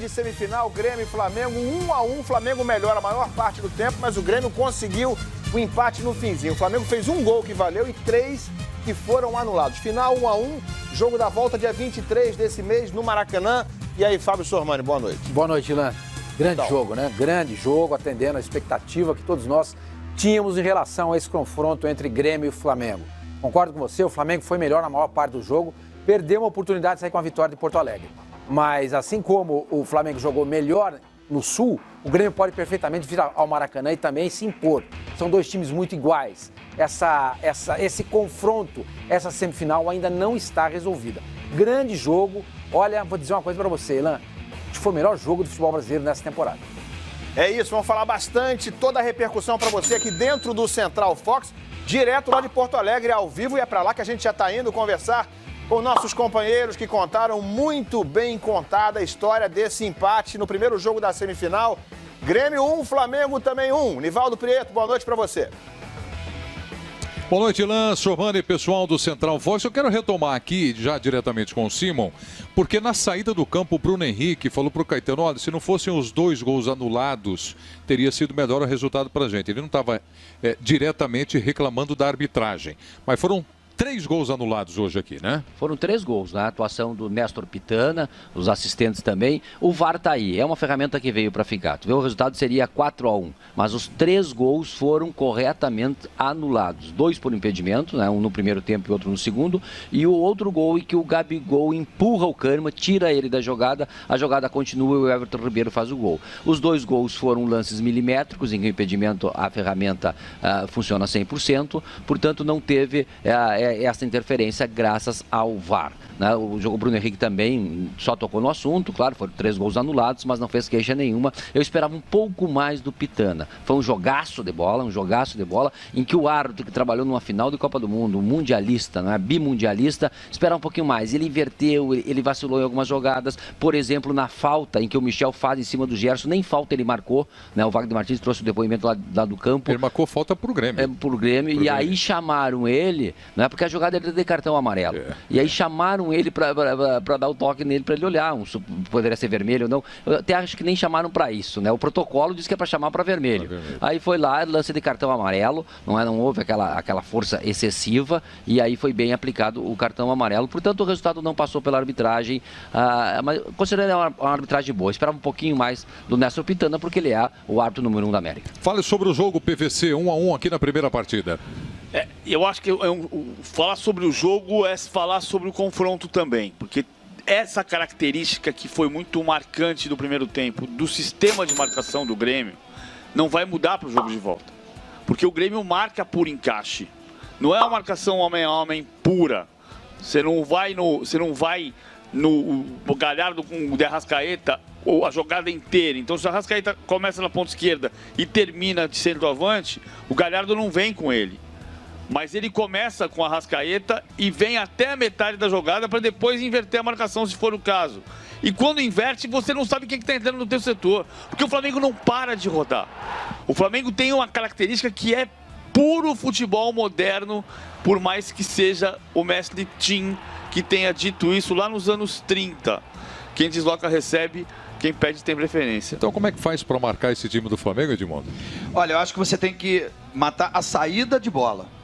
de semifinal, Grêmio e Flamengo, 1-1. Flamengo melhora a maior parte do tempo, mas o Grêmio conseguiu o empate no finzinho. O Flamengo fez um gol que valeu e 3 que foram anulados. Final 1-1, jogo da volta dia 23 desse mês no Maracanã. E aí, Fábio Sormani, boa noite. Boa noite, Ilan. Grande jogo, né? Grande jogo, atendendo a expectativa que todos nós tínhamos em relação a esse confronto entre Grêmio e Flamengo. Concordo com você, o Flamengo foi melhor na maior parte do jogo, perdeu uma oportunidade de sair com a vitória de Porto Alegre. Mas assim como o Flamengo jogou melhor no Sul, o Grêmio pode perfeitamente vir ao Maracanã e também se impor. São dois times muito iguais. Esse confronto, essa semifinal ainda não está resolvida. Grande jogo. Olha, vou dizer uma coisa para você, Ilan. Acho que foi o melhor jogo do futebol brasileiro nessa temporada. É isso, vamos falar bastante, toda a repercussão para você aqui dentro do Central Fox, direto lá de Porto Alegre, ao vivo, e é para lá que a gente já está indo conversar com nossos companheiros que contaram muito bem contada a história desse empate no primeiro jogo da semifinal. Grêmio 1, Flamengo também 1. Nivaldo Prieto, boa noite para você. Boa noite, Ilan, Sormani, pessoal do Central Fox. Eu quero retomar aqui, já diretamente com o Simon, porque na saída do campo, o Bruno Henrique falou para o Caetano, olha, se não fossem os 2 gols anulados, teria sido melhor o resultado para a gente. Ele não estava diretamente reclamando da arbitragem, mas foram 3 gols anulados hoje aqui, né? Foram 3 gols, né? A atuação do Néstor Pitana, os assistentes também. O VAR tá aí, é uma ferramenta que veio para ficar. Tu vê, o resultado seria 4-1, mas os 3 gols foram corretamente anulados. 2 por impedimento, né? Um no primeiro tempo e outro no segundo. E o outro gol em que o Gabigol empurra o Kahneman, tira ele da jogada, a jogada continua e o Everton Ribeiro faz o gol. Os 2 gols foram lances milimétricos, em que o impedimento, a ferramenta funciona 100%, portanto não teve essa interferência graças ao VAR. Né? O Bruno Henrique também só tocou no assunto, claro, foram 3 gols anulados, mas não fez queixa nenhuma. Eu esperava um pouco mais do Pitana. Foi um jogaço de bola, em que o árbitro que trabalhou numa final de Copa do Mundo, mundialista, né? Bimundialista, esperava um pouquinho mais. Ele inverteu, ele vacilou em algumas jogadas, por exemplo, na falta em que o Michel faz em cima do Gerson, nem falta ele marcou, né? O Wagner Martins trouxe o depoimento lá do campo. Ele marcou falta pro Grêmio. Pro Grêmio, aí chamaram ele, né? Porque a jogada era de cartão amarelo. E aí chamaram ele para dar o toque nele, para ele olhar, poderia ser vermelho ou não. Eu até acho que nem chamaram para isso, né? O protocolo diz que é para chamar para vermelho. Aí foi lá, lance de cartão amarelo, não houve aquela força excessiva, e aí foi bem aplicado o cartão amarelo. Portanto, o resultado não passou pela arbitragem, mas considerando uma arbitragem boa. Esperava um pouquinho mais do Néstor Pitana, porque ele é o árbitro número 1 da América. Fale sobre o jogo PVC 1-1 aqui na primeira partida. Eu acho que falar sobre o jogo é falar sobre o confronto também, porque essa característica que foi muito marcante do primeiro tempo, do sistema de marcação do Grêmio, não vai mudar para o jogo de volta. Porque o Grêmio marca por encaixe. Não é uma marcação homem a homem pura. Você não vai no Galhardo com o de Arrascaeta ou a jogada inteira. Então, se o Arrascaeta começa na ponta esquerda e termina de centroavante, o Galhardo não vem com ele. Mas ele começa com a Arrascaeta e vem até a metade da jogada para depois inverter a marcação, se for o caso. E quando inverte, você não sabe quem está entrando no teu setor. Porque o Flamengo não para de rodar. O Flamengo tem uma característica que é puro futebol moderno, por mais que seja o mestre Tim que tenha dito isso lá nos anos 30. Quem desloca recebe, quem pede tem preferência. Então como é que faz para marcar esse time do Flamengo, Edmundo? Olha, eu acho que você tem que matar a saída de bola.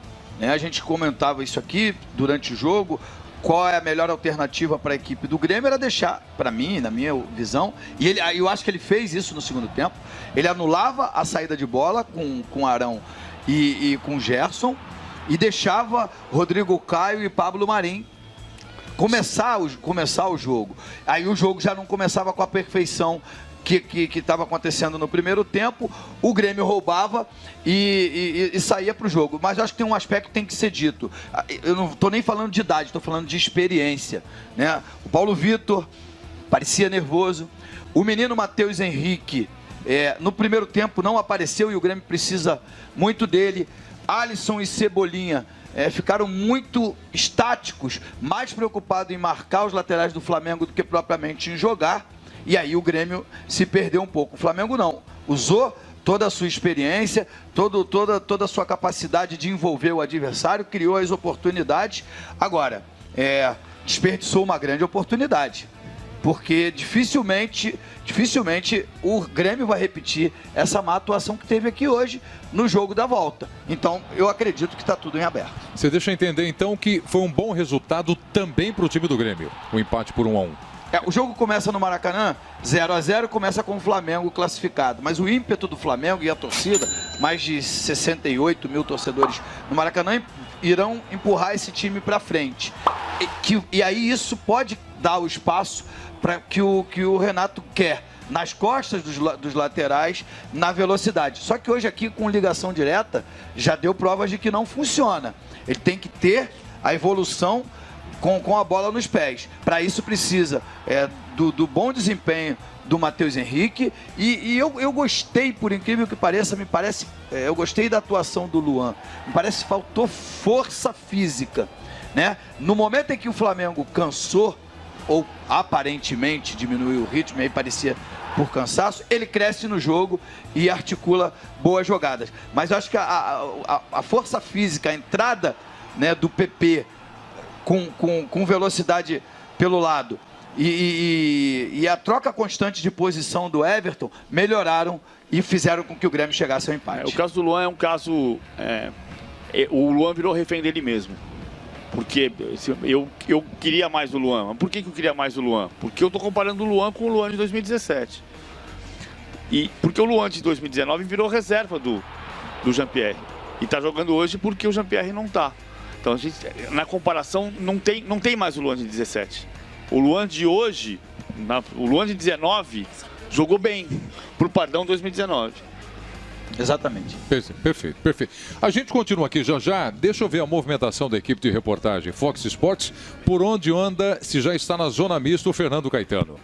A gente comentava isso aqui durante o jogo, qual é a melhor alternativa para a equipe do Grêmio, era deixar, para mim, na minha visão, e eu acho que ele fez isso no segundo tempo, ele anulava a saída de bola com Arão e com Gerson, e deixava Rodrigo Caio e Pablo Marim começar o jogo. Aí o jogo já não começava com a perfeição que estava acontecendo no primeiro tempo. O Grêmio roubava e saía para o jogo. Mas eu acho que tem um aspecto que tem que ser dito. Eu não estou nem falando de idade, estou falando de experiência, né? O Paulo Vitor parecia nervoso. O menino Matheus Henrique, no primeiro tempo não apareceu e o Grêmio precisa muito dele. Alisson e Cebolinha ficaram muito estáticos, mais preocupados em marcar os laterais do Flamengo do que propriamente em jogar. E aí o Grêmio se perdeu um pouco. O Flamengo não. Usou toda a sua experiência, toda a sua capacidade de envolver o adversário, criou as oportunidades. Agora, desperdiçou uma grande oportunidade. porque dificilmente o Grêmio vai repetir essa má atuação que teve aqui hoje no jogo da volta. Então, eu acredito que está tudo em aberto. Você deixa eu entender, então, que foi um bom resultado também para o time do Grêmio, o empate por 1-1. O jogo começa no Maracanã, 0-0, começa com o Flamengo classificado. Mas o ímpeto do Flamengo e a torcida, mais de 68 mil torcedores no Maracanã, irão empurrar esse time para frente. E aí isso pode dar o espaço para que o Renato quer, nas costas dos laterais, na velocidade. Só que hoje aqui, com ligação direta, já deu provas de que não funciona. Ele tem que ter a evolução com a bola nos pés. Para isso precisa do bom desempenho do Matheus Henrique e eu gostei, por incrível que pareça, eu gostei da atuação do Luan. Me parece que faltou força física, né? No momento em que o Flamengo cansou, ou aparentemente diminuiu o ritmo, e aí parecia por cansaço, ele cresce no jogo e articula boas jogadas. Mas eu acho que a força física, a entrada, né, do PP com velocidade pelo lado e a troca constante de posição do Everton melhoraram e fizeram com que o Grêmio chegasse ao empate. O caso do Luan é um caso... o Luan virou refém dele mesmo. Porque eu queria mais do Luan. Mas por que eu queria mais do Luan? Porque eu estou comparando o Luan com o Luan de 2017. E porque o Luan de 2019 virou reserva do Jean-Pierre. E está jogando hoje porque o Jean-Pierre não está. Então, na comparação, não tem mais o Luan de 17. O Luan de hoje, o Luan de 19, jogou bem pro Pardão 2019. Exatamente. Perfeito. A gente continua aqui já. Deixa eu ver a movimentação da equipe de reportagem Fox Sports. Por onde anda, se já está na zona mista, o Fernando Caetano.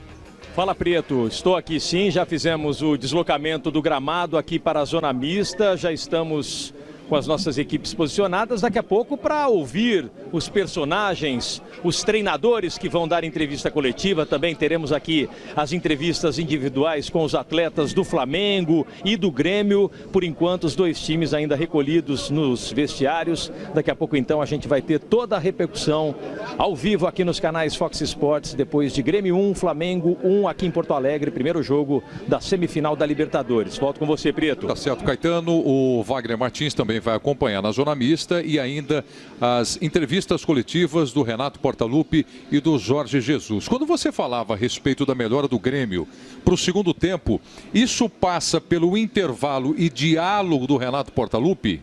Fala, Preto. Estou aqui sim, já fizemos o deslocamento do gramado aqui para a zona mista. Já estamos com as nossas equipes posicionadas daqui a pouco para ouvir os personagens, os treinadores que vão dar entrevista coletiva. Também teremos aqui as entrevistas individuais com os atletas do Flamengo e do Grêmio. Por enquanto, os dois times ainda recolhidos nos vestiários. Daqui a pouco, então, a gente vai ter toda a repercussão ao vivo aqui nos canais Fox Sports, depois de Grêmio 1, Flamengo 1 aqui em Porto Alegre, primeiro jogo da semifinal da Libertadores. Volto com você, Preto. Tá certo, Caetano. O Wagner Martins também vai acompanhar na zona mista e ainda as entrevistas coletivas do Renato Portaluppi e do Jorge Jesus. Quando você falava a respeito da melhora do Grêmio para o segundo tempo, isso passa pelo intervalo e diálogo do Renato Portaluppi?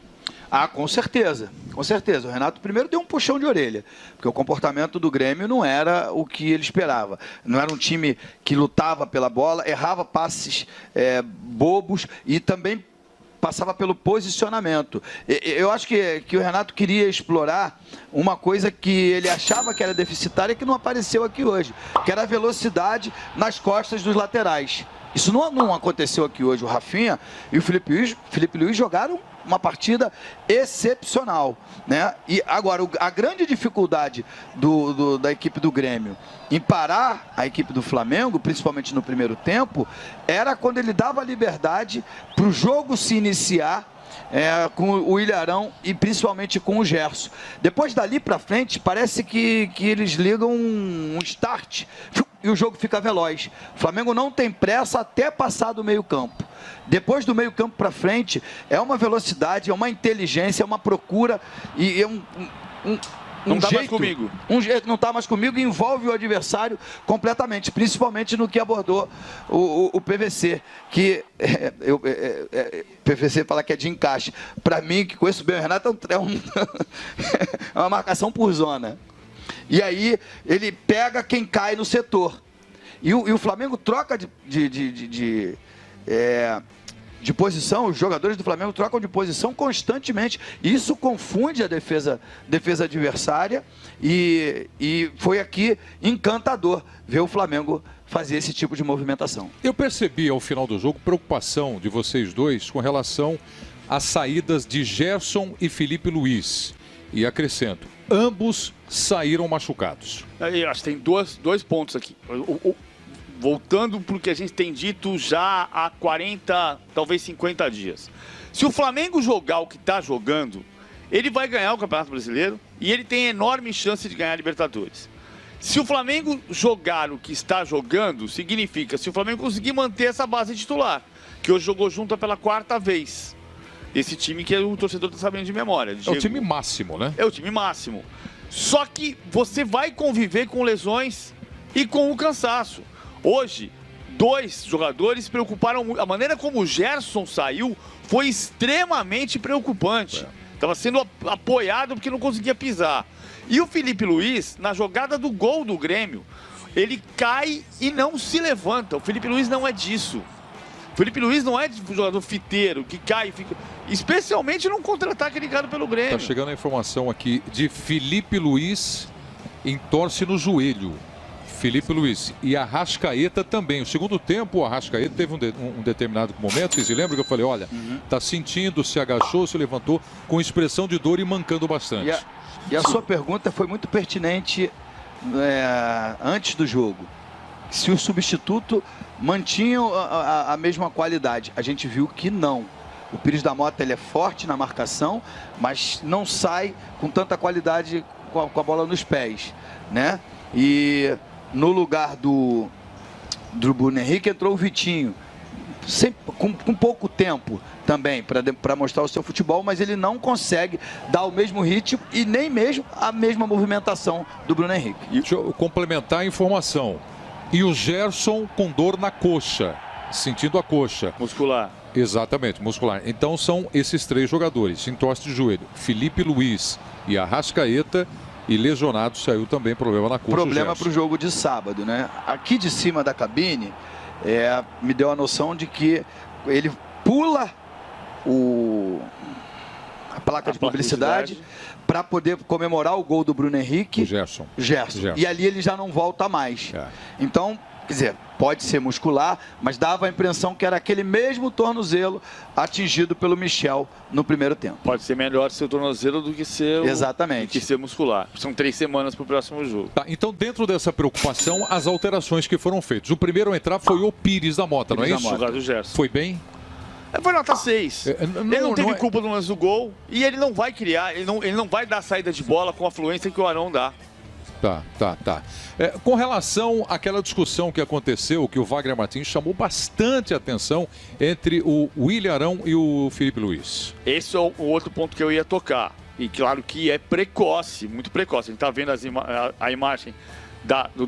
Com certeza, com certeza. O Renato primeiro deu um puxão de orelha, porque o comportamento do Grêmio não era o que ele esperava. Não era um time que lutava pela bola, errava passes bobos e também passava pelo posicionamento. Eu acho que o Renato queria explorar uma coisa que ele achava que era deficitária e que não apareceu aqui hoje, que era a velocidade nas costas dos laterais. Isso não aconteceu aqui hoje. O Rafinha e o Felipe Luiz jogaram uma partida excepcional, né? E agora, a grande dificuldade da equipe do Grêmio em parar a equipe do Flamengo, principalmente no primeiro tempo, era quando ele dava liberdade para o jogo se iniciar com o Ilharão e principalmente com o Gerson. Depois dali para frente, parece que eles ligam um start e o jogo fica veloz. O Flamengo não tem pressa até passar do meio-campo. Depois do meio-campo para frente, é uma velocidade, é uma inteligência, é uma procura e não está mais comigo. Não está mais comigo e envolve o adversário completamente, principalmente no que abordou o PVC, que PVC fala que é de encaixe. Para mim, que conheço bem o Renato, é uma marcação por zona. E aí ele pega quem cai no setor. E o Flamengo troca de posição, os jogadores do Flamengo trocam de posição constantemente. Isso confunde a defesa adversária e foi aqui encantador ver o Flamengo fazer esse tipo de movimentação. Eu percebi ao final do jogo preocupação de vocês dois com relação às saídas de Gerson e Felipe Luiz. E acrescento, ambos saíram machucados. Eu acho que tem dois pontos aqui. Voltando para o que a gente tem dito já há 40, talvez 50 dias. Se o Flamengo jogar o que está jogando, ele vai ganhar o Campeonato Brasileiro e ele tem enorme chance de ganhar a Libertadores. Se o Flamengo jogar o que está jogando, significa se o Flamengo conseguir manter essa base titular, que hoje jogou junto pela 4ª vez. Esse time que o torcedor está sabendo de memória. É o time máximo, né? É o time máximo. Só que você vai conviver com lesões e com o cansaço. Hoje, 2 jogadores preocuparam muito. A maneira como o Gerson saiu foi extremamente preocupante. Estava sendo apoiado porque não conseguia pisar. E o Felipe Luiz, na jogada do gol do Grêmio, ele cai e não se levanta. O Felipe Luiz não é disso. O Felipe Luiz não é jogador fiteiro, que cai e fica... Especialmente num contra-ataque ligado pelo Grêmio. Tá chegando a informação aqui de Felipe Luiz entorce no joelho. Felipe Luiz. E a Arrascaeta também. O segundo tempo, o Arrascaeta teve um determinado momento, vocês se lembram que eu falei, olha, tá sentindo, se agachou, se levantou, com expressão de dor e mancando bastante. E a sua pergunta foi muito pertinente antes do jogo. Se o substituto mantinha a mesma qualidade. A gente viu que não. O Pires da Mota, ele é forte na marcação, mas não sai com tanta qualidade com a bola nos pés, né? E no lugar do Bruno Henrique entrou o Vitinho, com pouco tempo também para mostrar o seu futebol, mas ele não consegue dar o mesmo ritmo e nem mesmo a mesma movimentação do Bruno Henrique. Deixa eu complementar a informação. E o Gerson com dor na coxa, sentindo a coxa. Muscular. Exatamente, muscular. Então são esses 3 jogadores, entorse de joelho, Felipe Luiz e Arrascaeta, e lesionado saiu também, problema na coxa. Problema para o jogo de sábado, né? Aqui de cima da cabine, me deu a noção de que ele pula a placa de publicidade para poder comemorar o gol do Bruno Henrique. O Gerson. E ali ele já não volta mais. Então, quer dizer, pode ser muscular, mas dava a impressão que era aquele mesmo tornozelo atingido pelo Michel no primeiro tempo. Pode ser melhor ser o tornozelo do que ser Exatamente. Do que ser muscular. São 3 semanas para o próximo jogo. Tá, então, dentro dessa preocupação, as alterações que foram feitas. O primeiro a entrar foi o Pires da Mota, não é isso? Do Gerson. Foi bem? Foi nota 6. Ele não teve culpa no lance do gol e ele não vai criar, ele não vai dar saída de bola com a fluência que o Arão dá. Tá. Com relação àquela discussão que aconteceu, que o Wagner Martins chamou bastante atenção entre o William Arão e o Felipe Luiz. Esse é o outro ponto que eu ia tocar. E claro que é precoce, muito precoce. A gente está vendo a imagem do